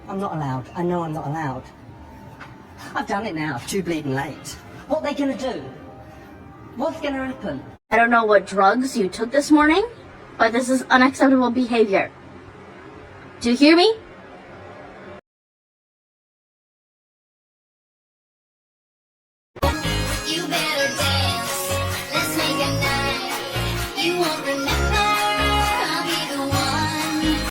I'm not allowed. I know I'm not allowed. I've done it now. Too bleeding late. What are they gonna do? What's gonna happen? I don't know what drugs you took this morning, but this is unacceptable behavior. Do you hear me? You better dance. Let's make a night. You won't remember. I'll be the one.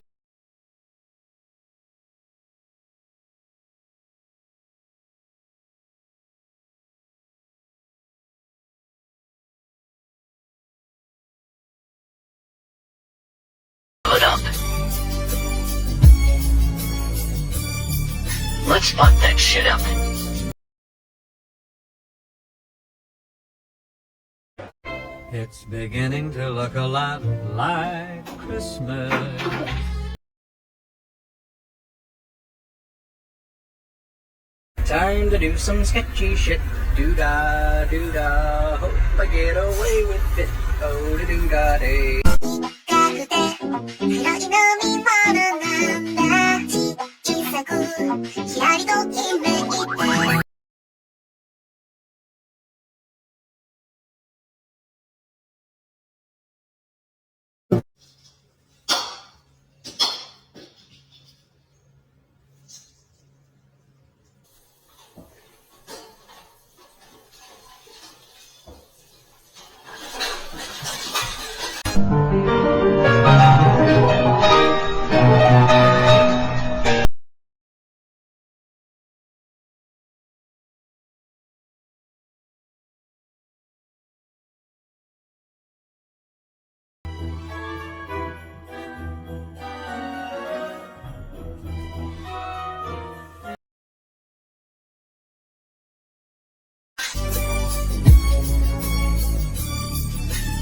Put up. Let's fuck that shit up. It's beginning to look a lot like Christmas. Time to do some sketchy shit. Doo-da, doo-da. Hope I get away with it. Oh, doo-da, day. 暗くて黒い飲み物なんだ小さくひらりときめいて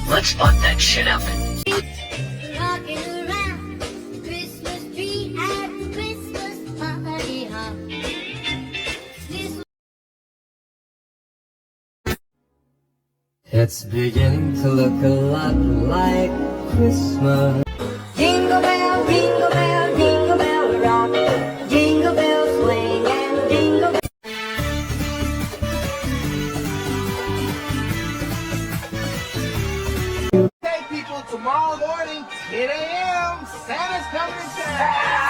Let's fuck that shit up. Rocking around the Christmas tree at the Christmas party hop. It's beginning to look a lot like Christmas. Jingle bell, jingle bell rock. Jingle bell swing and jingle bell. Hey people, tomorrow morning, 10 a.m., Santa's coming to town.